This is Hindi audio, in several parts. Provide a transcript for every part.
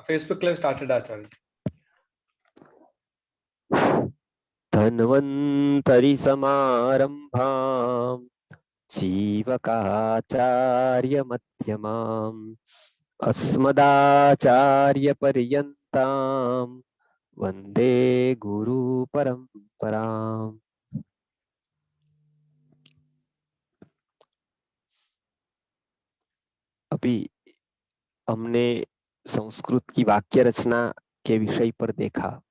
Facebook Live started, Acharya. धन्वन्तरि समारम्भाम् जीवकाचार्य मध्यमाम् अस्मदाचार्य पर्यन्ताम् वंदे गुरु परंपराम्। अभी हमने संस्कृत की वाक्य रचना के विषय पर देखा।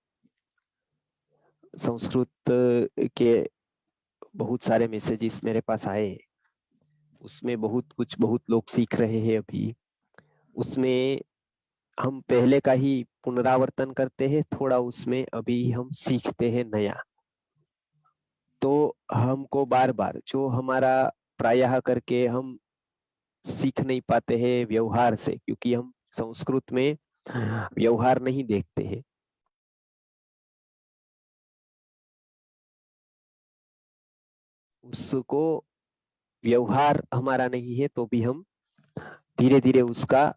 संस्कृत के बहुत सारे मैसेजेस मेरे पास आए, उसमें बहुत लोग सीख रहे हैं। अभी उसमें हम पहले का ही पुनरावर्तन करते हैं, थोड़ा उसमें अभी हम सीखते हैं नया। तो हमको बार बार जो हमारा प्रायः करके हम सीख नहीं पाते हैं व्यवहार से, क्योंकि हम संस्कृत में व्यवहार नहीं देखते हैं। उसको व्यवहार हमारा नहीं है, तो भी हम धीरे धीरे उसका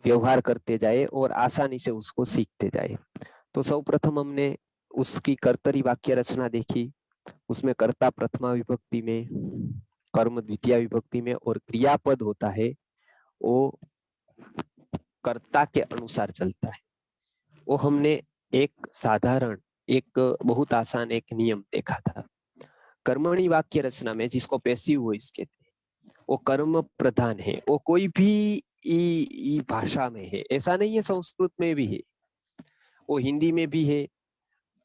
व्यवहार करते जाए और आसानी से उसको सीखते जाए। तो सर्वप्रथम हमने उसकी कर्तरी वाक्य रचना देखी। उसमें कर्ता प्रथमा विभक्ति में, कर्म द्वितीय विभक्ति में और क्रियापद होता है वो कर्ता के अनुसार चलता है। वो हमने एक साधारण, एक बहुत आसान एक नियम देखा था। कर्मणी वाक्य रचना में, जिसको पैसिव वॉइस कहते हैं, वो कर्म प्रधान है। वो कोई भी भाषा में है, ऐसा नहीं है, संस्कृत में भी है, वो हिंदी में भी है,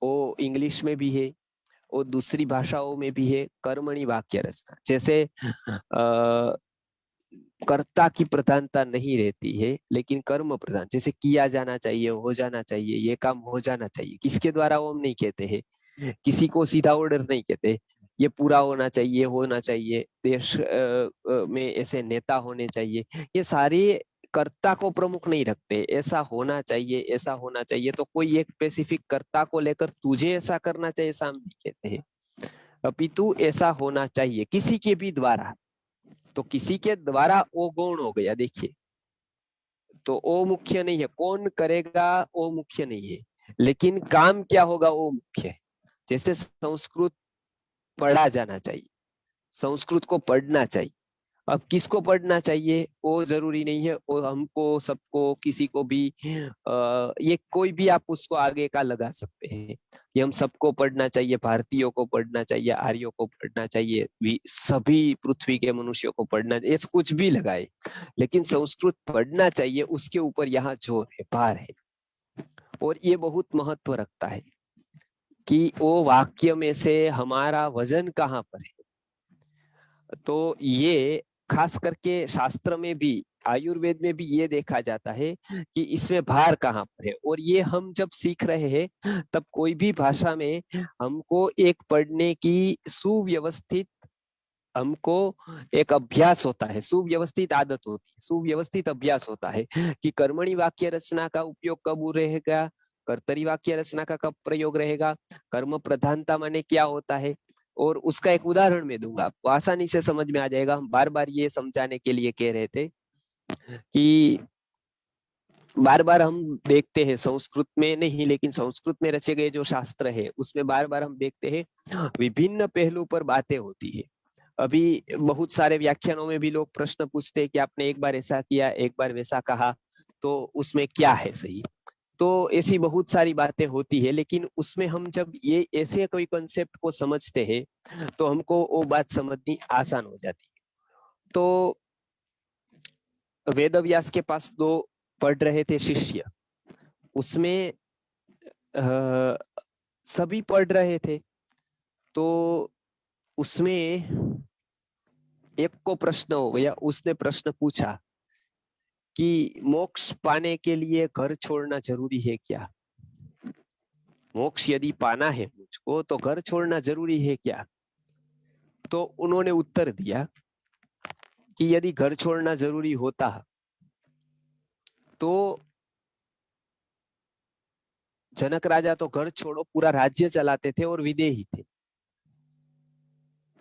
वो इंग्लिश में भी है, वो दूसरी भाषाओं में भी है। कर्मणी वाक्य रचना जैसे कर्ता की प्रधानता नहीं रहती है, लेकिन कर्म प्रधान, जैसे किया जाना चाहिए, हो जाना चाहिए, ये काम हो जाना चाहिए। किसके द्वारा वो हम नहीं कहते हैं, किसी को सीधा ऑर्डर नहीं कहते, ये पूरा होना चाहिए, देश में ऐसे नेता होने चाहिए। ये सारे कर्ता को प्रमुख नहीं रखते, ऐसा होना चाहिए। तो कोई एक स्पेसिफिक कर्ता को लेकर तुझे ऐसा करना चाहिए ऐसा हम नहीं कहते हैं, अपितु ऐसा होना चाहिए किसी के भी द्वारा। तो किसी के द्वारा वो गौण हो गया, देखिए। तो वो मुख्य नहीं है, कौन करेगा वो मुख्य नहीं है, लेकिन काम क्या होगा वो मुख्य है। जैसे संस्कृत पढ़ा जाना चाहिए, संस्कृत को पढ़ना चाहिए। अब किसको पढ़ना चाहिए वो जरूरी नहीं है, वो हमको, सबको, किसी को भी ये कोई भी आप उसको आगे का लगा सकते हैं कि हम सबको पढ़ना चाहिए, भारतीयों को पढ़ना चाहिए, आर्यों को पढ़ना चाहिए, सभी पृथ्वी के मनुष्यों को पढ़ना चाहिए, ऐसा कुछ भी लगाए, लेकिन संस्कृत पढ़ना चाहिए, उसके ऊपर यहाँ जोर है, भार है। और ये बहुत महत्व रखता है कि वो वाक्य में से हमारा वजन कहाँ पर है। तो ये खास करके शास्त्र में भी, आयुर्वेद में भी ये देखा जाता है कि इसमें भार कहाँ पर है। और ये हम जब सीख रहे हैं तब कोई भी भाषा में हमको एक पढ़ने की सुव्यवस्थित, हमको एक अभ्यास होता है, सुव्यवस्थित आदत होती है, सुव्यवस्थित अभ्यास होता है कि कर्मणी वाक्य रचना का उपयोग कब रहेगा, कर्तरी वाक्य रचना का कब प्रयोग रहेगा, कर्म प्रधानता माने क्या होता है। और उसका एक उदाहरण मैं दूंगा, आपको आसानी से समझ में आ जाएगा। हम बार बार ये समझाने के लिए कह रहे थे कि बार बार हम देखते हैं, संस्कृत में नहीं लेकिन संस्कृत में रचे गए जो शास्त्र है उसमें बार बार हम देखते हैं विभिन्न पहलू पर बातें होती है। अभी बहुत सारे व्याख्यानों में भी लोग प्रश्न पूछते हैं कि आपने एक बार ऐसा किया, एक बार वैसा कहा, तो उसमें क्या है सही। तो ऐसी बहुत सारी बातें होती है, लेकिन उसमें हम जब ये ऐसे कोई कॉन्सेप्ट को समझते हैं तो हमको वो बात समझनी आसान हो जाती है। तो वेद व्यास के पास दो पढ़ रहे थे शिष्य, उसमें सभी पढ़ रहे थे। तो उसमें एक को प्रश्न हो गया, उसने प्रश्न पूछा कि मोक्ष पाने के लिए घर छोड़ना जरूरी है क्या? मोक्ष यदि पाना है मुझको तो घर छोड़ना जरूरी है क्या? तो उन्होंने उत्तर दिया कि यदि घर छोड़ना जरूरी होता तो जनक राजा तो घर छोड़ो पूरा राज्य चलाते थे और विदेही थे।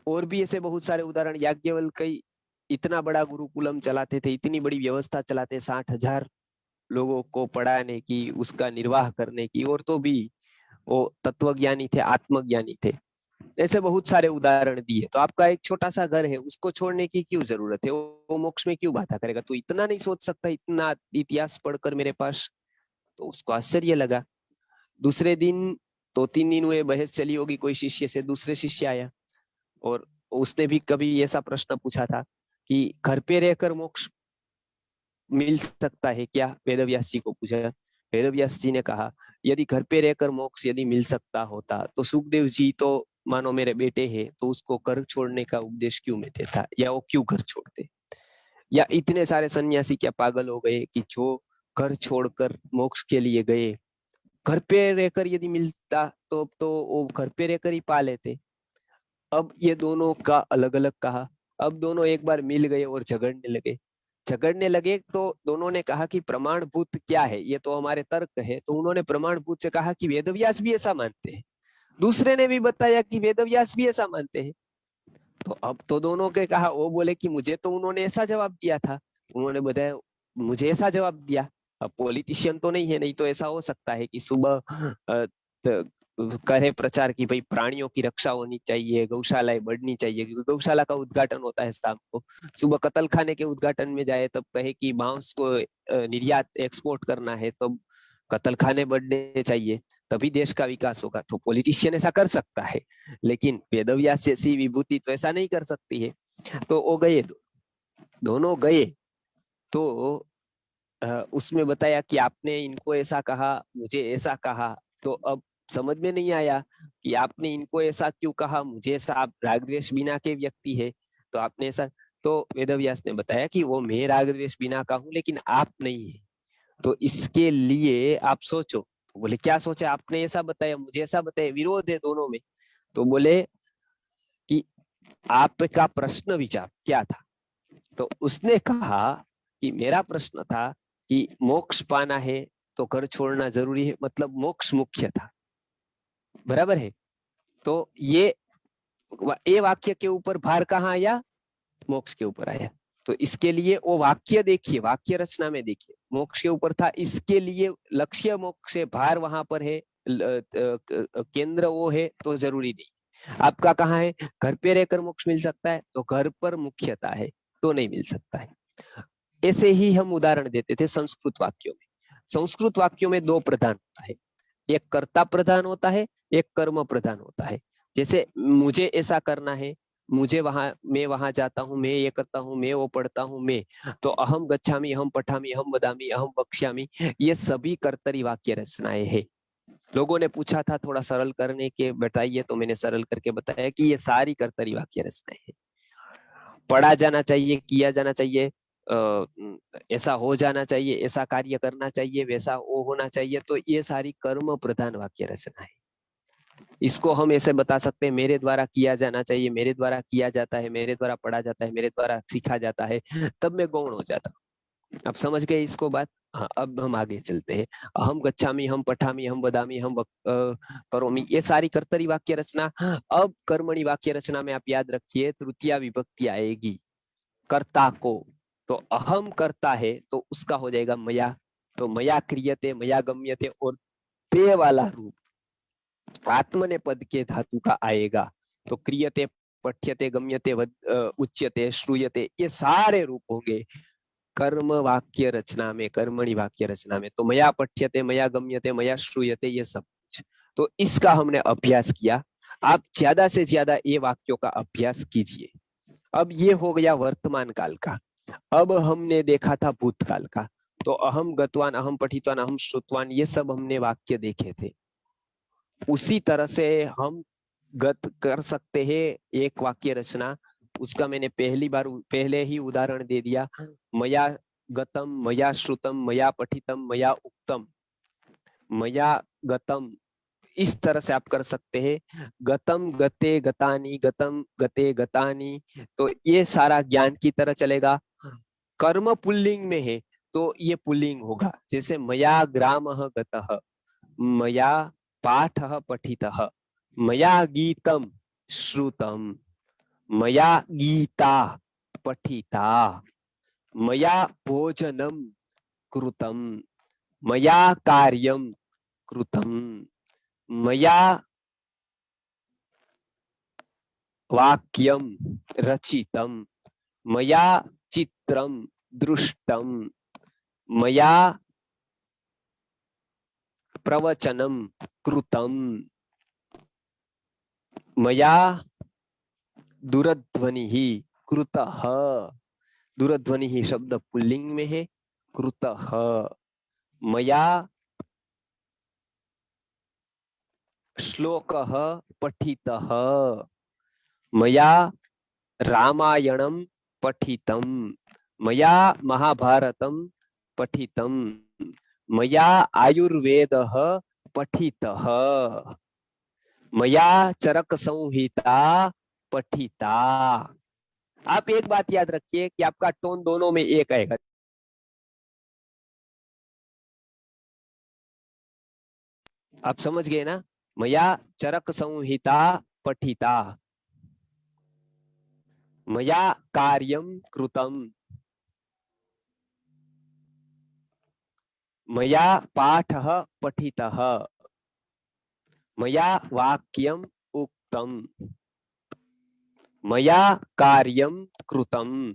और भी ऐसे बहुत सारे उदाहरण, याज्ञवल्क्य इतना बड़ा गुरुकुलम चलाते थे, इतनी बड़ी व्यवस्था चलाते, 60,000 लोगों को पढ़ाने की, उसका निर्वाह करने की, और तो भी वो तत्वज्ञानी थे, आत्मज्ञानी थे। ऐसे बहुत सारे उदाहरण दिए। तो आपका एक छोटा सा घर है, उसको छोड़ने की क्यों जरूरत है? वो मोक्ष में क्यों बाधा करेगा? तू इतना नहीं सोच सकता इतना इतिहास पढ़कर मेरे पास? तो उसको आश्चर्य लगा। दूसरे दिन, 2-3 दिन हुए, बहस चली होगी कोई शिष्य से, दूसरे शिष्य आया और उसने भी कभी ऐसा प्रश्न पूछा था कि घर पे रहकर मोक्ष मिल सकता है क्या? वेदव्यास जी को पूछा। वेदव्यास जी ने कहा, यदि घर पे रहकर मोक्ष यदि मिल सकता होता तो सुखदेव जी तो मानो मेरे बेटे हैं, तो उसको घर छोड़ने का उपदेश क्यों मैं देता, या वो क्यों घर छोड़ते? या इतने सारे सन्यासी क्या पागल हो गए कि जो घर छोड़कर मोक्ष के लिए गए, घर पे रहकर यदि मिलता तो वो घर पे रहकर ही पा लेते। अब ये दोनों का अलग अलग कहा। अब दोनों एक बार मिल गए और झगड़ने लगे तो दोनों ने कहा कि प्रमाणभूत क्या है, ये तो हमारे तर्क है। तो उन्होंने प्रमाणभूत से कहा कि वेदव्यास भी ऐसा मानते हैं। दूसरे ने भी बताया कि वेदव्यास भी ऐसा मानते हैं। तो अब तो दोनों के कहा, वो बोले कि मुझे तो उन्होंने ऐसा जवाब दिया था। उन्होंने बताया, मुझे ऐसा जवाब दिया। अब पॉलिटिशियन तो नहीं है, नहीं तो ऐसा हो सकता है कि सुबह करे प्रचार की भाई प्राणियों की रक्षा होनी चाहिए, गौशालाएं बढ़नी चाहिए, क्योंकि गौशाला का उद्घाटन होता है शाम को। सुबह कत्ल खाने के उद्घाटन में जाए तब कहे कि मांस को निर्यात एक्सपोर्ट करना है, तो कत्ल खाने बढ़ने चाहिए, तभी देश का विकास होगा। तो पॉलिटिशियन ऐसा कर सकता है, लेकिन वेदव्यास जैसी विभूति तो ऐसा नहीं कर सकती है। तो वो गए, दोनों गए। तो उसमें बताया कि आपने इनको ऐसा कहा, मुझे ऐसा कहा। तो अब समझ में नहीं आया कि आपने इनको ऐसा क्यों कहा, मुझे ऐसा। आप राग द्वेष बिना के व्यक्ति है, तो आपने ऐसा। तो वेदव्यास ने बताया कि वो मैं राग द्वेष बिना का हूं, लेकिन आप नहीं है। तो इसके लिए आप सोचो। तो बोले क्या सोचे? आपने ऐसा बताया, मुझे ऐसा बताया, विरोध है दोनों में। तो बोले कि आपका प्रश्न विचार क्या था? तो उसने कहा कि मेरा प्रश्न था कि मोक्ष पाना है तो घर छोड़ना जरूरी है, मतलब मोक्ष मुख्य था। बराबर है? तो ये वाक्य के ऊपर भार कहाँ आया? मोक्ष के ऊपर आया। तो इसके लिए वो वाक्य देखिए, वाक्य रचना में देखिए, मोक्ष के ऊपर था, इसके लिए लक्ष्य मोक्ष है, भार वहां पर है, केंद्र वो है, तो जरूरी नहीं। आपका कहाँ है? घर पे रहकर मोक्ष मिल सकता है, तो घर पर मुख्यता है, तो नहीं मिल सकता है। ऐसे ही हम उदाहरण देते थे संस्कृत वाक्यों में। संस्कृत वाक्यों में दो प्रधान होता है, एक कर्ता प्रधान होता है, एक कर्म प्रधान होता है। जैसे मुझे ऐसा करना है, मुझे मैं वहां जाता हूँ, मैं ये करता हूँ, मैं वो पढ़ता हूँ, मैं। तो अहम गच्छामि, अहम पठामि, अहम वदामि, अहम वक्ष्यामि, ये सभी कर्तरी वाक्य रचनाएं हैं। लोगों ने पूछा था थोड़ा सरल करने के बताइए, तो मैंने सरल करके बताया कि ये सारी कर्तरी वाक्य रचनाएं हैं। पढ़ा जाना चाहिए, किया जाना चाहिए, ऐसा हो जाना चाहिए, ऐसा कार्य करना चाहिए, वैसा वो होना चाहिए, तो ये सारी कर्म प्रधान वाक्य रचना है। इसको हम ऐसे बता सकते हैं, मेरे द्वारा किया जाना चाहिए, मेरे द्वारा किया जाता है, मेरे द्वारा पढ़ा जाता है, मेरे द्वारा सीखा जाता है, तब मैं गौण हो जाता हूँ। अब समझ गए इसको बात? हाँ, अब हम आगे चलते हैं। हम गच्छामि, हम पठामि, हम वदामि, हम करोमि, ये सारी कर्तरी वाक्य रचना। अब कर्मणि वाक्य रचना में आप याद रखिए, तृतीया विभक्ति आएगी कर्ता को। तो अहम करता है तो उसका हो जाएगा मया। तो मया क्रियते, मया गम्यते, और ते वाला रूप आत्मने पद के धातु का आएगा। तो क्रियते, पठ्यते, गम्यते, उच्यते, श्रूयते, ये सारे रूप होंगे कर्म वाक्य रचना में, कर्मणि वाक्य रचना में। तो मया पठ्यते, मया गम्यते, मया श्रूयते, ये सब कुछ। तो इसका हमने अभ्यास किया। आप ज्यादा से ज्यादा ये वाक्यों का अभ्यास कीजिए। अब ये हो गया वर्तमान काल का। अब हमने देखा था भूतकाल का। तो अहम गतवान, अहम पठितवान, अहम श्रुतवान, ये सब हमने वाक्य देखे थे। उसी तरह से हम गत कर सकते हैं एक वाक्य रचना। उसका मैंने पहले ही उदाहरण दे दिया। मया गतम, मया श्रुतम, मया पठितम, मया उक्तम, मया गतम, इस तरह से आप कर सकते हैं। गतम गते गतानी, गतम गते गतानी, तो ये सारा ज्ञान की तरह चलेगा। कर्म पुल्लिंग में है तो ये पुल्लिंग होगा। जैसे मया ग्रामः गतः, मया पाठः पठितः, मया गीतम श्रुतम, मया गीता, पठिता, मया भोजनं कृतं, मया कार्यं कृतं, मया वाक्यं रचितं, मया चित्रं दृष्टं, मया प्रवचनं कृतं, मया दूरध्वनिः कृतः। दूरध्वनिः शब्द पुल्लिंग में है, कृतः। मया श्लोकः पठितः, मया रामायणं पठितं, मया महाभारतं पठितं, मया आयुर्वेदः पठितः, मया चरक संहिता पठिता। आप एक बात याद रखिए कि आपका टोन दोनों में एक आएगा। आप समझ गए ना? मया चरक संहिता पठिता, मया कार्यं कृतं, मया पाठः पठितः, मया वाक्यम् उक्तम्, मया कार्यं कृतं।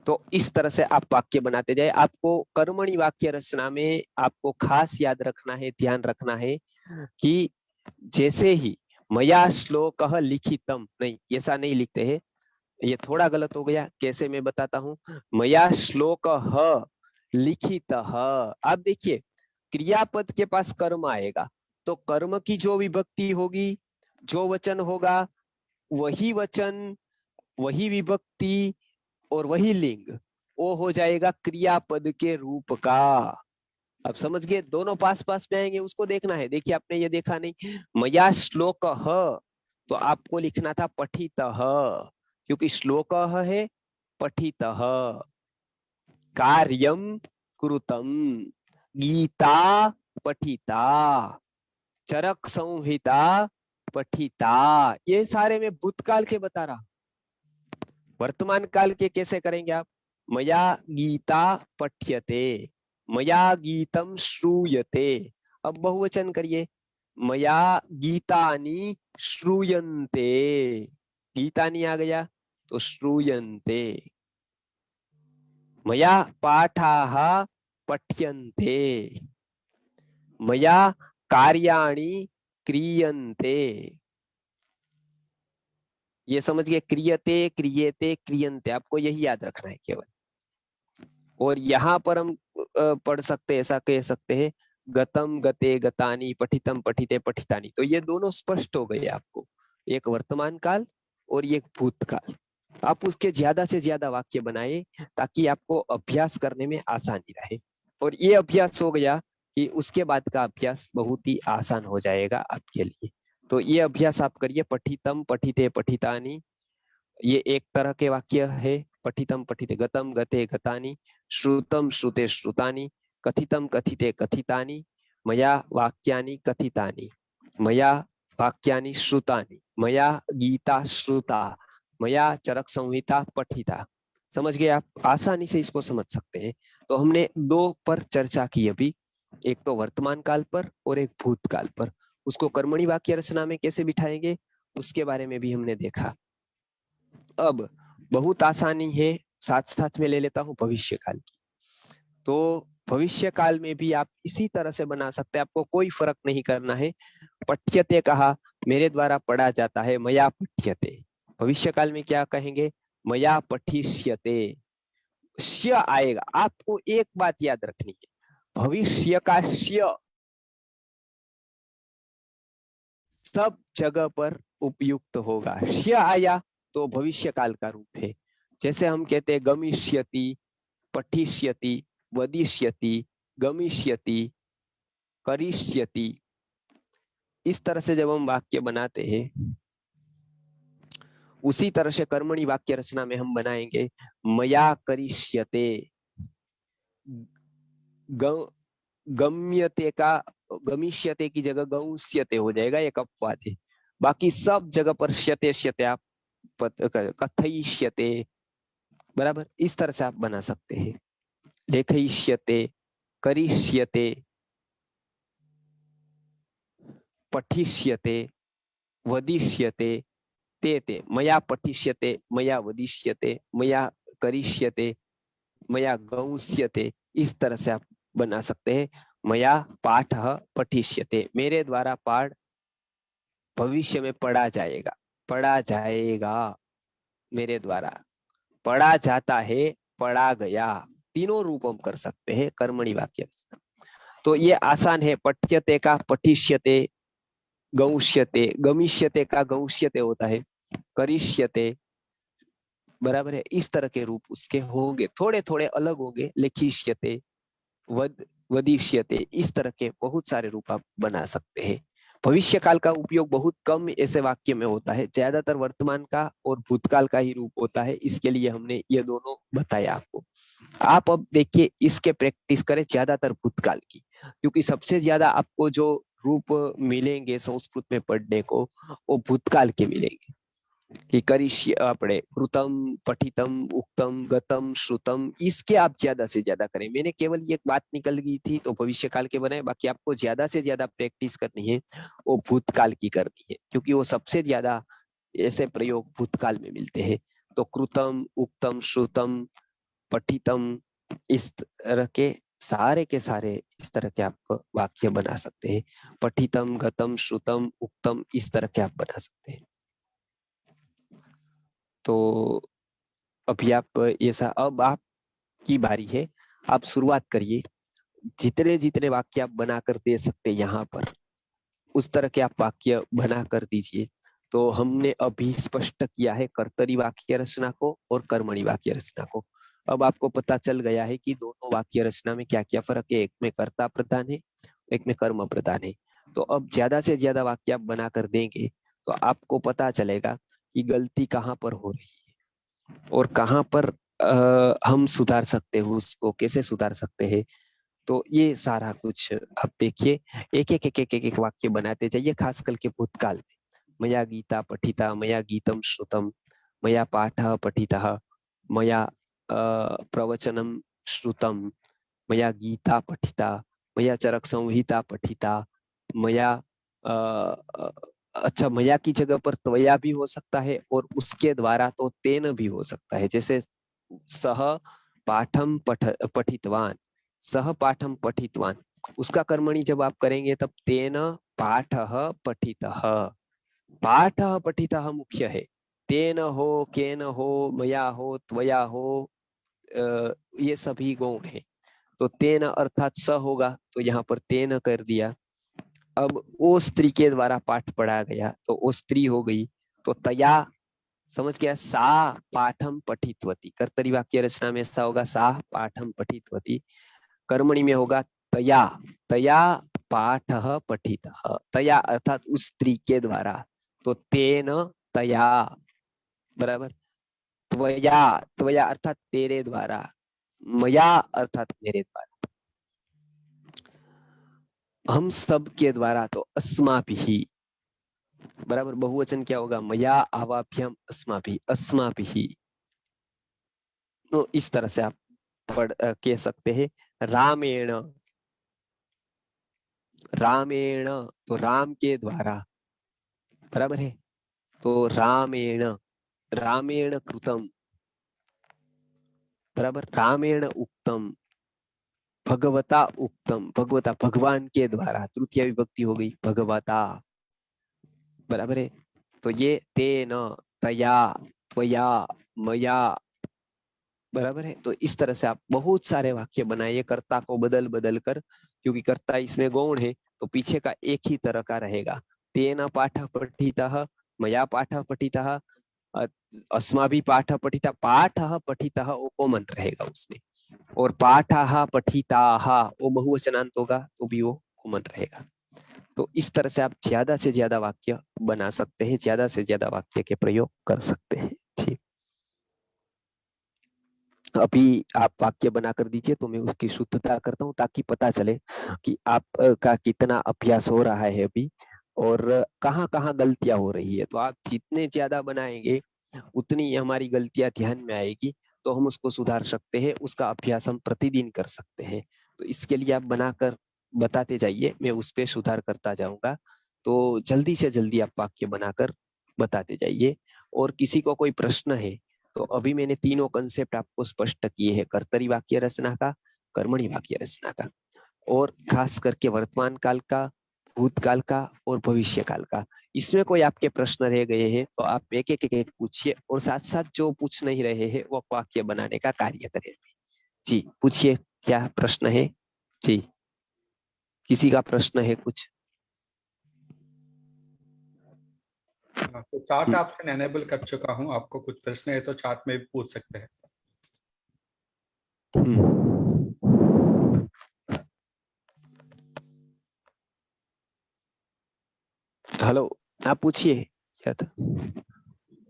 तो इस तरह से आप वाक्य बनाते जाए। आपको कर्मणि वाक्य रचना में आपको खास याद रखना है, ध्यान रखना है कि जैसे ही मया श्लोकः लिखितम, नहीं, ऐसा नहीं लिखते हैं, ये थोड़ा गलत हो गया। कैसे, मैं बताता हूं। मया श्लोकः लिखितः, आप देखिए क्रियापद के पास कर्म आएगा, तो कर्म की जो विभक्ति होगी, जो वचन होगा, वही वचन, वही विभक्ति और वही लिंग, वो हो जाएगा क्रियापद के रूप का। अब समझ गए? दोनों पास पास में आएंगे, उसको देखना है। देखिए आपने ये देखा नहीं, मया श्लोकः, तो आपको लिखना था पठितः, क्योंकि श्लोकः है, पठितः। कार्यं कृतं, गीता पठिता, चरक संहिता पठिता। ये सारे मैं भूतकाल के बता रहा। वर्तमान काल के कैसे करेंगे आप? मया गीता पठ्यते, मया गीतम श्रूयते। अब बहुवचन करिए, मया गीतानि श्रूयन्ते। गीतानि आ गया तो श्रूयन्ते। मया पाठाः पठ्यन्ते, मया कार्याणि क्रियन्ते। ये समझ गए? क्रियते, क्रियते, क्रियन्ते, आपको यही याद रखना है केवल। और यहाँ पर हम पढ़ सकते, ऐसा कह सकते हैं, गतम गते गतानी, पठितम पठिते पठितानी। तो ये दोनों स्पष्ट हो गए आपको, एक वर्तमान काल और एक भूतकाल। आप उसके ज्यादा से ज्यादा वाक्य बनाए ताकि आपको अभ्यास करने में आसानी रहे। और ये अभ्यास हो गया कि उसके बाद का अभ्यास बहुत ही आसान हो जाएगा आपके लिए। तो ये अभ्यास आप करिए, पठितम पठिते पठितानी, ये एक तरह के वाक्य है। पठितम पठिते, गतम गते गतानि, श्रुतम श्रुते श्रुतानि, कथितम कथिते कथितानि, मया वाक्यानि कथितानि, मया वाक्यानि श्रुतानि, मया गीता श्रुता, मया चरक संहिता पठिता। समझ गए आप? आसानी से इसको समझ सकते हैं। तो हमने दो पर चर्चा की अभी, एक तो वर्तमान काल पर और एक भूतकाल पर। उसको कर्मणि वाक्य रचना में कैसे बिठाएंगे उसके बारे में भी हमने देखा। अब बहुत आसानी है, साथ साथ में ले लेता हूं भविष्य काल की। तो भविष्य काल में भी आप इसी तरह से बना सकते हैं, आपको कोई फर्क नहीं करना है। पठ्यते कहा, मेरे द्वारा पढ़ा जाता है, मया पठ्यते। भविष्य काल में क्या कहेंगे? मया पठिष्यते। श्य आएगा। आपको एक बात याद रखनी है, भविष्य का श्य सब जगह पर उपयुक्त होगा। श्य आया तो भविष्य काल का रूप है। जैसे हम कहते हैं गमिष्यति, पठिष्यति, वदिष्यति, गमिष्यति, करिष्यति। इस तरह से जब हम वाक्य बनाते हैं, उसी तरह से कर्मणि वाक्य रचना में हम बनाएंगे, मया करिष्यते। गम्यते का गमिष्यते की जगह गौष्यते हो जाएगा, एक अपवाद है। बाकी सब जगह पर श्यते श्यते आप कथयिष्यते, बराबर, इस तरह से आप बना सकते हैं। लेखयिष्यते, करिष्यते, पठिष्यते, वदिष्यते, ते मया पठिष्यते, मया वदिष्यते, मया करिष्यते, मया गौंस्यते, इस तरह से आप बना सकते हैं। मया पाठः पठिष्यते, मेरे द्वारा पाठ भविष्य में पढ़ा जाएगा, पढ़ा जाएगा मेरे द्वारा, पढ़ा जाता है, पढ़ा गया, तीनों रूप हम कर सकते हैं कर्मणि वाक्य रचना। तो ये आसान है। पठ्यते का पठिष्यते, गौष्यते, गमिष्यते का गौष्यते होता है, करिष्यते, बराबर है, इस तरह के रूप उसके होंगे, थोड़े थोड़े अलग होंगे। लिखिष्यते, वदिष्यते, इस तरह के बहुत सारे रूप आप बना सकते हैं। भविष्य काल का उपयोग बहुत कम ऐसे वाक्य में होता है, ज्यादातर वर्तमान का और भूतकाल का ही रूप होता है, इसके लिए हमने ये दोनों बताया आपको। आप अब देखिए इसके प्रैक्टिस करें ज्यादातर भूतकाल की, क्योंकि सबसे ज्यादा आपको जो रूप मिलेंगे संस्कृत में पढ़ने को वो भूतकाल के मिलेंगे। कि करिष्य अपने कृतम, पठितम, उक्तम, गतम, श्रुतम, इसके आप ज्यादा से ज्यादा करें। मैंने केवल ये बात निकल गई थी तो भविष्य काल के बनाए, बाकी आपको ज्यादा से ज्यादा प्रैक्टिस करनी है वो भूतकाल की करनी है, क्योंकि वो सबसे ज्यादा ऐसे प्रयोग भूतकाल में मिलते हैं। तो कृतम, उक्तम, श्रुतम, पठितम, इस तरह के सारे इस तरह के आप वाक्य बना सकते हैं। पठितम, गतम, श्रुतम, उक्तम, इस तरह के आप बना सकते हैं। तो अभी आप ऐसा, अब आपकी बारी है, आप शुरुआत करिए। जितने जितने वाक्य आप बनाकर दे सकते यहाँ पर उस तरह के आप वाक्य बना कर दीजिए। तो हमने अभी स्पष्ट किया है कर्तरी वाक्य रचना को और कर्मणि वाक्य रचना को। अब आपको पता चल गया है कि दोनों वाक्य रचना में क्या क्या फर्क है, एक में कर्ता प्रधान है, एक में कर्म प्रधान है। तो अब ज्यादा से ज्यादा वाक्य आप बनाकर देंगे तो आपको पता चलेगा कि गलती कहाँ पर हो रही है और कहाँ पर हम सुधार सकते हैं, उसको कैसे सुधार सकते हैं। तो ये सारा कुछ आप देखिए, एक एक वाक्य बनाते जाइए, खास करके भूतकाल में। मया गीता पठिता, मया गीतम श्रुतम, मया पाठः पठितः, मया प्रवचनम श्रुतम, मया गीता पठिता, मया चरक संहिता पठिता, मया अच्छा, मया की जगह पर त्वया भी हो सकता है और उसके द्वारा तो तेन भी हो सकता है। जैसे सह पाठम पठितवान, सह पाठम पठितवान, उसका कर्मणि जब आप करेंगे तब तेन पाठः पठितः, पाठः पठितः मुख्य है। तेन हो, केन हो, मया हो, त्वया हो, ये सभी गौण है। तो तेन अर्थात स होगा तो यहाँ पर तेन कर दिया। अब वो स्त्री के द्वारा पाठ पढ़ा गया तो वो स्त्री हो गई। तो तया, समझ गया, सा पाठम पठितवती, कर्तरी वाक्य रचना में ऐसा होगा, सा पाठम पठितवती। कर्मणि में होगा तया, तया पाठः पठितः, तया अर्थात उस स्त्री के द्वारा, तो तेन तया, बराबर। त्वया, त्वया अर्थात तेरे द्वारा, मया अर्थात मेरे द्वारा, हम सब के द्वारा तो अस्माभिः, बराबर। बहुवचन क्या होगा, मया आवाभ्याम अस्माभिः, अस्माभिः। तो इस तरह से आप कह सकते हैं। रामेण, रामेण, तो राम के द्वारा, बराबर है। तो रामेण, रामेण कृतम, बराबर। रामेण उक्तम, भगवता उक्तम, भगवता भगवान के द्वारा, तृतीय विभक्ति हो गई भगवता, बराबर है। तो ये तेन, तया, त्वया, मया, बराबर है। तो इस तरह से आप बहुत सारे वाक्य बनाइए कर्ता को बदल बदल कर, क्योंकि कर्ता इसमें गौण है तो पीछे का एक ही तरह का रहेगा। तेन पाठः पठितः, मया पाठः पठितः, अस्माभिः पाठः पठितः, पाठः पठितः वो कॉमन रहेगा उसमें, और पाठः पठिताः वो बहुवचनांत होगा तो भी वो कॉमन रहेगा। तो इस तरह से आप ज्यादा से ज्यादा वाक्य बना सकते हैं, ज्यादा से ज्यादा वाक्य के प्रयोग कर सकते हैं। ठीक, अभी आप वाक्य बना कर दीजिए तो मैं उसकी शुद्धता करता हूँ ताकि पता चले कि आप का कितना अभ्यास हो रहा है अभी और कहाँ कहाँ गलतियां हो रही है। तो आप जितने ज्यादा बनाएंगे उतनी हमारी गलतियां ध्यान में आएगी तो हम उसको सुधार सकते हैं, उसका अभ्यास हम प्रतिदिन कर सकते हैं। तो इसके लिए आप बनाकर बताते जाइए, मैं उस पर सुधार करता जाऊंगा। तो जल्दी से जल्दी आप वाक्य बनाकर बताते जाइए। और किसी को कोई प्रश्न है तो अभी मैंने तीनों कंसेप्ट आपको स्पष्ट किए हैं, कर्तरी वाक्य रचना का, कर्मणी वाक्य रचना का, और खास करके वर्तमान काल का, भूतकाल का और भविष्य काल का। इसमें कोई आपके प्रश्न रह गए हैं तो आप एक पूछिए, और साथ साथ जो पूछ नहीं रहे हैं वो वाक्य बनाने का कार्य करें। जी पूछिए, क्या प्रश्न है? जी, किसी का प्रश्न है कुछ? तो चार्ट ऑप्शन एनेबल कर चुका हूं, आपको कुछ प्रश्न है तो चार्ट में भी पूछ सकते हैं। हेलो, आप पूछिए क्या था?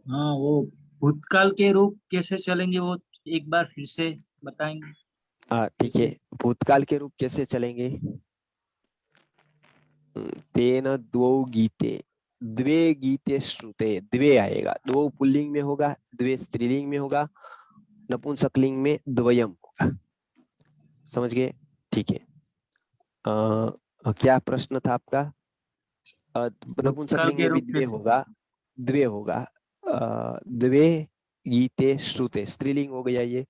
हाँ, वो भूतकाल के रूप कैसे चलेंगे वो एक बार फिर से बताएंगे? ठीक है, भूतकाल के रूप कैसे चलेंगे? तेन द्वौ गीते, द्वे गीते श्रुते, द्वे आएगा, दो पुल्लिंग में होगा, द्वे स्त्रीलिंग में होगा, नपुंसकलिंग में द्वयम होगा। समझ गए? ठीक है। क्या प्रश्न था आपका? भूतकाल नपुंसकलिंग के में भी रूप द्वे कैसे? होगा, द्वे होगा। द्वे गीते श्रुते, स्त्रीलिंग हो गया ये।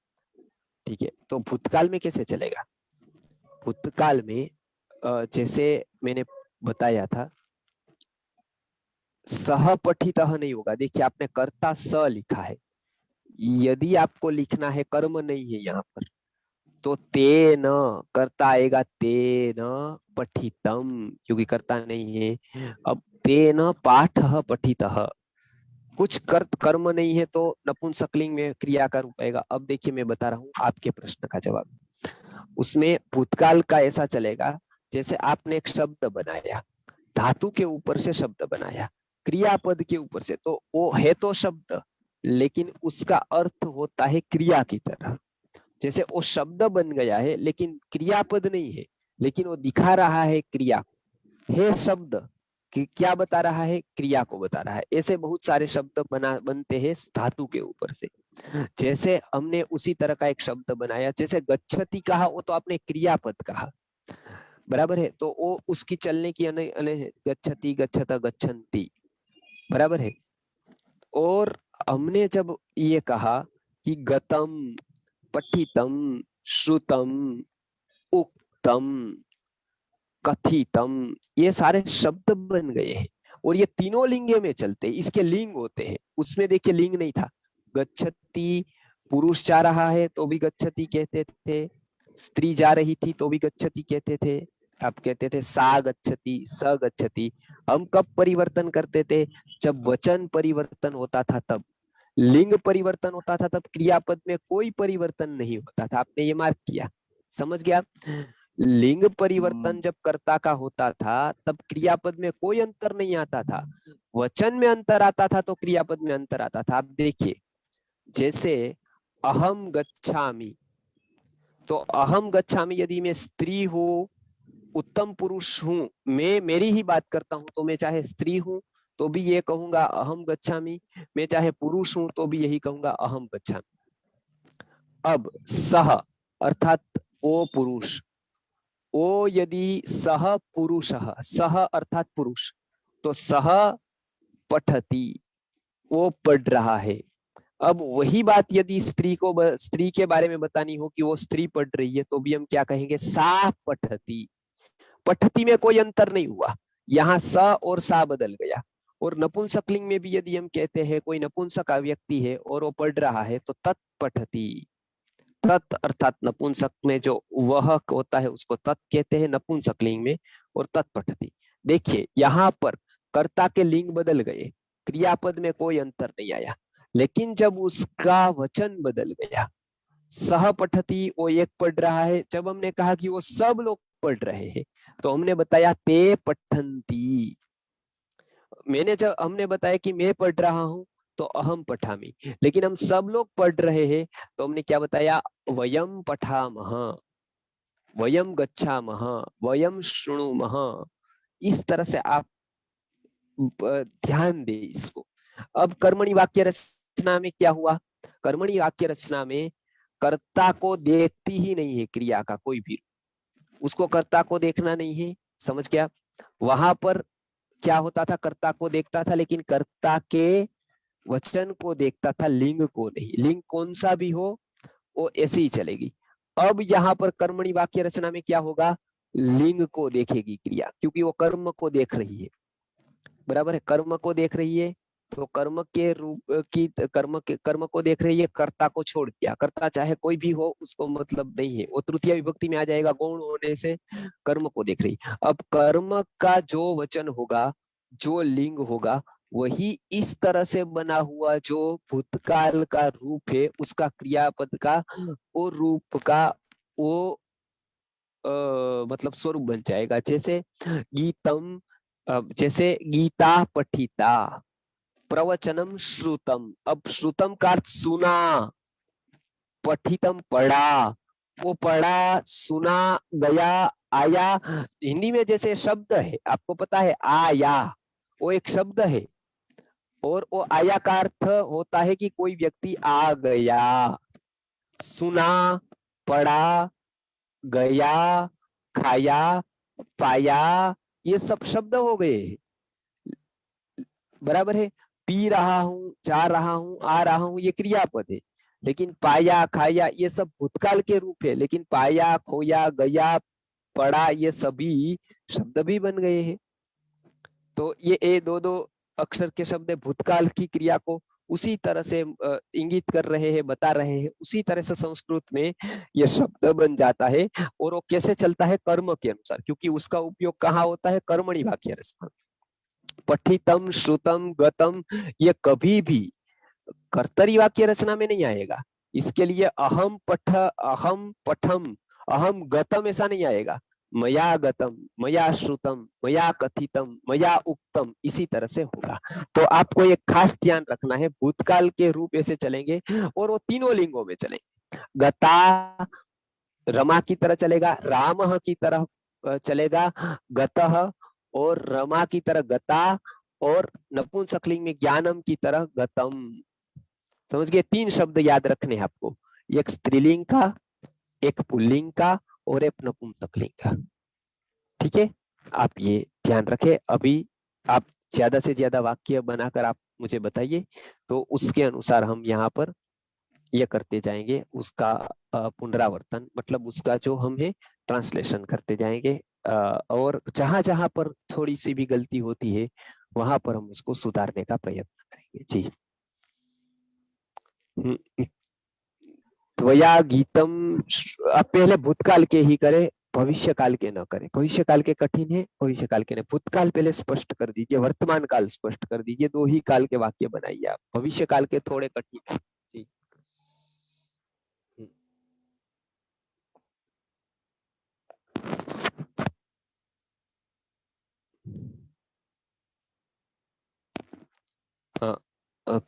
ठीक है, तो भूतकाल में कैसे चलेगा? भूतकाल में जैसे मैंने बताया था, सह पठितः नहीं होगा। देखिए आपने कर्ता स लिखा है, यदि आपको लिखना है, कर्म नहीं है यहाँ पर, तो तेन कर्ता आएगा, तेन पठितम, क्योंकि कर्ता नहीं है। अब तेन पाठः पठितः, कुछ कर्म नहीं है तो नपुंसकलिंग में क्रिया का रूप आएगा। अब देखिए मैं बता रहा हूँ आपके प्रश्न का जवाब। उसमें भूतकाल का ऐसा चलेगा, जैसे आपने एक शब्द बनाया, धातु के ऊपर से शब्द बनाया, क्रियापद के ऊपर से, तो वो है तो शब्द, लेकिन उसका अर्थ होता है क्रिया की तरह। जैसे वो शब्द बन गया है लेकिन क्रियापद नहीं है, लेकिन वो दिखा रहा है क्रिया को। है शब्द कि क्या बता रहा है? क्रिया को बता रहा है। ऐसे बहुत सारे शब्द बनते हैं धातु के ऊपर से। जैसे हमने उसी तरह का एक शब्द बनाया, जैसे गच्छति कहा, वो तो आपने क्रियापद कहा, बराबर है? तो वो उसकी चलने की अने, अने गच्छति, गच्छत, गच्छन्ति, बराबर है। और हमने जब ये कहा कि गतम, पठितम, श्रुतम, उक्तम, कथितम, ये सारे शब्द बन गए हैं, और ये तीनों लिंगे में चलते हैं, इसके लिंग होते हैं। उसमें देखिए लिंग नहीं था। गच्छति, पुरुष जा रहा है तो भी गच्छति कहते थे, स्त्री जा रही थी तो भी गच्छति कहते थे। आप कहते थे सा गच्छति, स गच्छति। हम कब परिवर्तन करते थे? जब वचन परिवर्तन होता था तब, लिंग परिवर्तन होता था तब क्रियापद में कोई परिवर्तन नहीं होता था। आपने ये मार्क किया, समझ गया? लिंग परिवर्तन जब कर्ता का होता था तब क्रियापद में कोई अंतर नहीं आता था, वचन में अंतर आता था तो क्रियापद में अंतर आता था। आप देखिए, जैसे अहम गच्छामि, तो अहम गच्छामि यदि मैं स्त्री हूँ, उत्तम पुरुष हूँ, मैं मेरी ही बात करता हूं, तो मैं चाहे स्त्री हूं तो भी ये कहूंगा अहम गच्छामि, मैं चाहे पुरुष हूं तो भी यही कहूंगा अहम गच्छामि। अब सह अर्थात ओ पुरुष, ओ यदि सह पुरुषः, सह अर्थात पुरुष, तो सह पठति, वो पढ़ रहा है। अब वही बात यदि स्त्री के बारे में बतानी हो कि वो स्त्री पढ़ रही है, तो भी हम क्या कहेंगे? सा पठति। पठति में कोई अंतर नहीं हुआ, यहाँ स और सा बदल गया। और नपुंसकलिंग में भी यदि हम कहते हैं कोई नपुंसक व्यक्ति है और वो पढ़ रहा है, तो तत्पठति। तत् अर्थात नपुंसक में जो वह होता है उसको तत् कहते हैं नपुंसकलिंग में, और तत्पठति। देखिए यहाँ पर कर्ता के लिंग बदल गए, क्रियापद में कोई अंतर नहीं आया, लेकिन जब उसका वचन बदल गया, सह पठति, वो एक पढ़ रहा है, जब हमने कहा कि वो सब लोग पढ़ रहे हैं, तो हमने बताया ते पठन्ति। जब हमने बताया कि मैं पढ़ रहा हूं तो अहम पठामि, लेकिन हम सब लोग पढ़ रहे हैं तो हमने क्या बताया? वयम पठामः, वयम गच्छामः, वयम शृणुमः। इस तरह से आप ध्यान दे इसको। अब कर्मणि वाक्य रचना में क्या हुआ, कर्मणी वाक्य रचना में कर्ता को देखती ही नहीं है क्रिया का कोई भी, उसको कर्ता को देखना नहीं है, समझ गया। वहां पर क्या होता था, कर्ता को देखता था लेकिन कर्ता के वचन को देखता था, लिंग को नहीं। लिंग कौन सा भी हो वो ऐसे ही चलेगी। अब यहाँ पर कर्मणी वाक्य रचना में क्या होगा, लिंग को देखेगी क्रिया, क्योंकि वो कर्म को देख रही है, बराबर है, कर्म को देख रही है। तो कर्म के रूप की कर्म को देख रही है, कर्ता को छोड़ दिया। कर्ता चाहे कोई भी हो उसको मतलब नहीं है, वो तृतीय विभक्ति में आ जाएगा, गौण होने से कर्म को देख रही। अब कर्म का जो वचन होगा, जो लिंग होगा, वही इस तरह से बना हुआ जो भूतकाल का रूप है, उसका क्रियापद का वो रूप का वो मतलब स्वरूप बन जाएगा। जैसे गीतम, जैसे गीता पठिता, प्रवचनम श्रुतम। अब श्रुतम का अर्थ सुना, पठितम पढ़ा, वो पढ़ा, सुना, गया, आया। हिंदी में जैसे शब्द है, आपको पता है आया, वो एक शब्द है, और वो आया का अर्थ होता है कि कोई व्यक्ति आ गया। सुना, पढ़ा, गया, खाया, पाया, ये सब शब्द हो गए, बराबर है। पी रहा हूं, जा रहा हूं, आ रहा हूं, ये क्रियापद है। लेकिन पाया, खाया, ये सब भूतकाल के रूप है। लेकिन पाया, खोया, गया, पढ़ा, ये सभी शब्द भी बन गए हैं। तो ये दो दो अक्षर के शब्द भूतकाल की क्रिया को उसी तरह से इंगित कर रहे हैं, बता रहे हैं। उसी तरह से संस्कृत में ये शब्द बन जाता है, और वो कैसे चलता है, कर्म के अनुसार, क्योंकि उसका उपयोग कहाँ होता है, कर्मणि वाक्य रचना। पठितम, श्रुतम, गतम, ये कभी भी कर्तरी वाक्य रचना में नहीं आएगा। इसके लिए अहम पठ, अहम पठम, अहम गतम ऐसा नहीं आएगा। मया गतम, मया श्रुतम, मया कथितम, मया उक्तम, इसी तरह से होगा। तो आपको एक खास ध्यान रखना है, भूतकाल के रूप ऐसे चलेंगे और वो तीनों लिंगों में चलेंगे। गता रमा की तरह चलेगा, राम की तरह चलेगा, गतः, और रमा की तरह गता, और नपुंसकलिंग में ज्ञानम की तरह गतम। समझ गए, तीन शब्द याद रखने हैं आपको, एक स्त्रीलिंग का, एक पुल्लिंग का, और एक नपुंसकलिंग का। ठीक है, आप ये ध्यान रखें। अभी आप ज्यादा से ज्यादा वाक्य बनाकर आप मुझे बताइए, तो उसके अनुसार हम यहाँ पर ये करते जाएंगे, उसका पुनरावर्तन, मतलब उसका जो हम है ट्रांसलेशन करते जाएंगे। और जहां जहां पर थोड़ी सी भी गलती होती है वहां पर हम उसको सुधारने का प्रयत्न करेंगे। जी। त्वया गीतम, आप पहले भूतकाल के ही करें, भविष्य काल के न करें। भविष्य काल के कठिन है, भविष्य काल के नहीं। भूतकाल पहले स्पष्ट कर दीजिए, वर्तमान काल स्पष्ट कर दीजिए, दो ही काल के वाक्य बनाइए आप। भविष्य काल के थोड़े कठिन है। जी।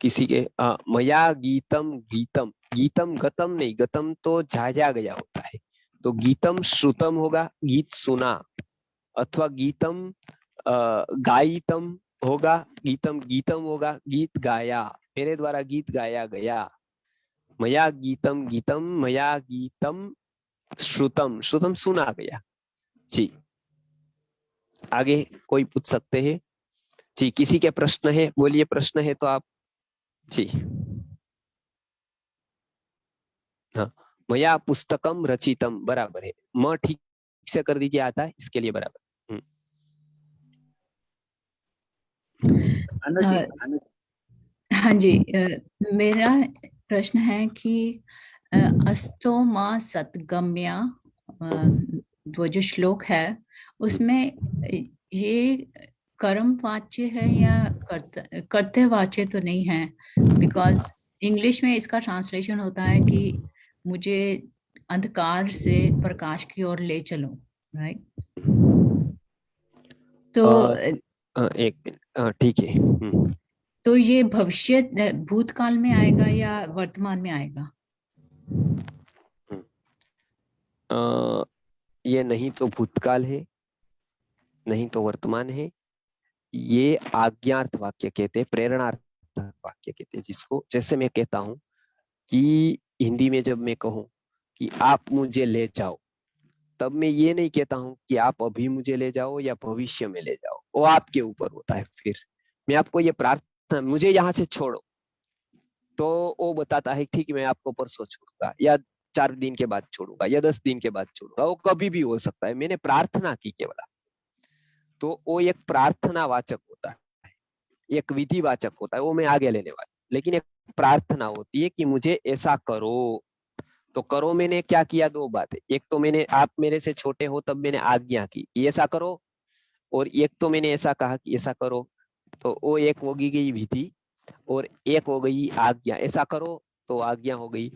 किसी के मया गीतम, गीतम, गीतम गतम नहीं, गतम तो जाया गया होता है। तो गीतम श्रुतम होगा, गीत सुना, अथवा गीतम गायितम होगा, गीतम गीतम होगा, गीत गाया, मेरे द्वारा गीत गाया गया। मया गीतम गीतम, मया गीतम श्रुतम, श्रुतम सुना गया। जी, आगे कोई पूछ सकते हैं? जी, किसी के प्रश्न है, बोलिए, प्रश्न है तो आप। जी हाँ, मया पुस्तकम रचितम, बराबर है। म ठीक से कर दीजिए, आता है इसके लिए बराबर। हाँ जी, मेरा प्रश्न है कि अस्तो मां सतगम्या, वो जो श्लोक है उसमें ये कर्म वाच्य है या कर्तव्य वाच्य तो नहीं है? बिकॉज इंग्लिश में इसका ट्रांसलेशन होता है कि मुझे अंधकार से प्रकाश की ओर ले चलो, राइट? तो एक ठीक है। तो ये भविष्य भूतकाल में आएगा या वर्तमान में आएगा? ये नहीं तो भूतकाल है, नहीं तो वर्तमान है। ये आज्ञार्थ वाक्य कहते हैं, प्रेरणार्थ परार्थक वाक्य कहते हैं, जिसको जैसे मैं कहता हूँ कि हिंदी में जब मैं कहूँ कि आप मुझे ले जाओ, तब मैं ये नहीं कहता हूँ कि आप अभी मुझे ले जाओ या भविष्य में ले जाओ, वो आपके ऊपर होता है। फिर मैं आपको ये प्रार्थना, मुझे यहाँ से छोड़ो, तो वो बताता है ठीक है मैं आपको परसों छोड़ूंगा या 4 दिन के बाद छोड़ूंगा या 10 दिन के बाद छोड़ूंगा, वो कभी भी हो सकता है। मैंने प्रार्थना की केवल, तो वो एक प्रार्थना वाचक होता है, एक विधिवाचक होता है, वो मैं आगे लेने वाला। लेकिन एक प्रार्थना होती है कि मुझे ऐसा करो, तो करो मैंने क्या किया, 2 बातें। एक तो मैंने, आप मेरे से छोटे हो तब मैंने आज्ञा की कि ऐसा करो, और एक तो मैंने ऐसा कहा कि ऐसा करो, तो वो एक हो गई विधि, और एक हो गई आज्ञा। ऐसा करो तो आज्ञा हो गई,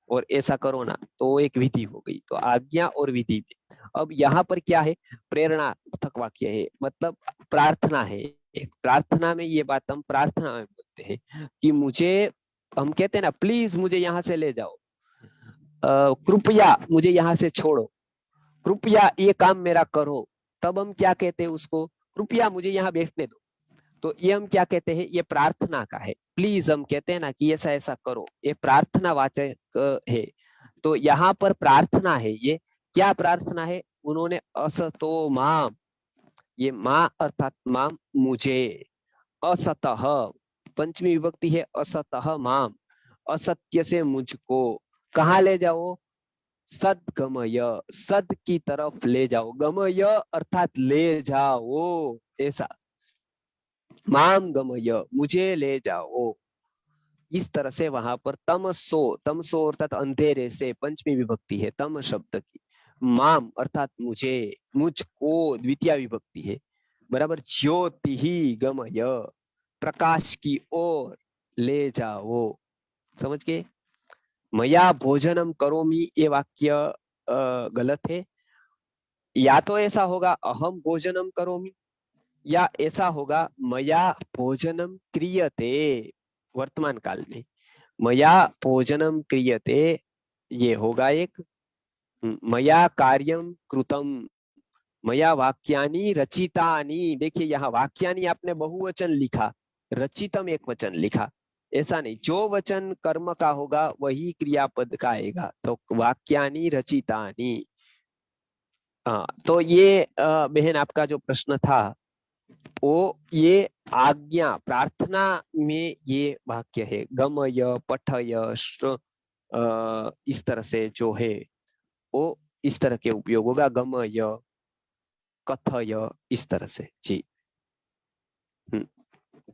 और ऐसा करो ना तो वो एक विधि हो गई। तो आज्ञा और विधि में अब यहाँ पर क्या है, प्रेरणार्थक वाक्य है, मतलब प्रार्थना है। एक प्रार्थना में ये बात हम प्रार्थना में बोलते हैं कि मुझे, हम कहते हैं ना प्लीज मुझे यहाँ से ले जाओ, कृपया मुझे यहाँ से छोड़ो, कृपया ये काम मेरा करो, तब हम क्या कहते हैं उसको, कृपया मुझे यहाँ बैठने दो। तो ये हम क्या कहते हैं, ये प्रार्थना का है। प्लीज हम कहते हैं ना कि ऐसा ऐसा करो, ये प्रार्थना वाचक है। तो यहाँ पर प्रार्थना है, ये क्या प्रार्थना है, उन्होंने असतो माम, ये मां अर्थात माम मुझे, असतः पंचमी विभक्ति है, असतः माम, असत्य से मुझको कहाँ ले जाओ, सद गमय, सद की तरफ ले जाओ, गमय अर्थात ले जाओ, ऐसा, माम गमय मुझे ले जाओ, इस तरह से वहां पर तमसो, तमसो अर्थात अंधेरे से, पंचमी विभक्ति है तम शब्द की, माम अर्थात मुझे, मुझको द्वितीय विभक्ति है, बराबर, ज्योति ही गमय, प्रकाश की ओर ले जाओ। समझ गए। मया भोजनम करोमि ये वाक्य गलत है। या तो ऐसा होगा अहम भोजनम करोमि, या ऐसा होगा मया भोजनम क्रियते, वर्तमान काल में मया भोजनम क्रियते, ये होगा एक, मया कार्यम कृतम, मया वाक्यानि रचितानि। देखिए यहाँ वाक्यानि आपने बहुवचन लिखा, रचितम एक वचन लिखा, ऐसा नहीं, जो वचन कर्म का होगा वही क्रियापद का आएगा, तो वाक्यानि रचितानि। तो ये बहन आपका जो प्रश्न था वो ये आज्ञा प्रार्थना में ये वाक्य है, गमय पठय इस तरह से जो है वो इस तरह के उपयोग होगा, गमय कथय इस तरह से जी।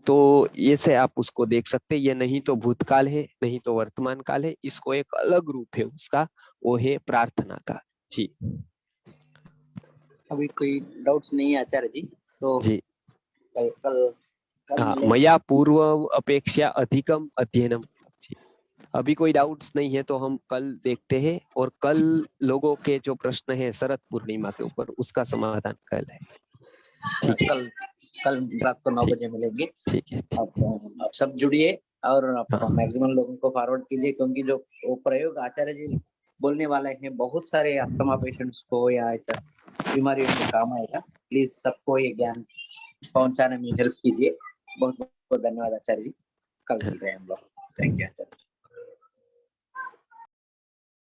तो ये से आप उसको देख सकते, ये नहीं तो भूतकाल है नहीं तो वर्तमान काल है, इसको एक अलग रूप है उसका, वो है प्रार्थना का जी। अभी कोई डाउट्स नहीं है आचार्य जी, तो जी कल मया पूर्व अपेक्षा अधिकम अध्ययनम जी। अभी कोई डाउट्स नहीं है तो हम कल देखते हैं, और कल लोगों के जो प्रश्न है शरद पूर्णिमा के ऊपर उसका समाधान कल है। ठीक है, कल रात को 9 बजे मिलेंगे। ठीक है। आप सब जुड़िए और मैक्सिमम लोगों को फॉरवर्ड कीजिए, क्योंकि जो वो प्रयोग आचार्य जी बोलने वाले हैं बहुत सारे अस्थमा पेशेंट्स को या ऐसा बीमारियों में काम आएगा। प्लीज सबको ये ज्ञान पहुंचाने में हेल्प कीजिए। बहुत बहुत धन्यवाद आचार्य जी, कल मिल रहे हैं हम लोग। Thank you Acharya.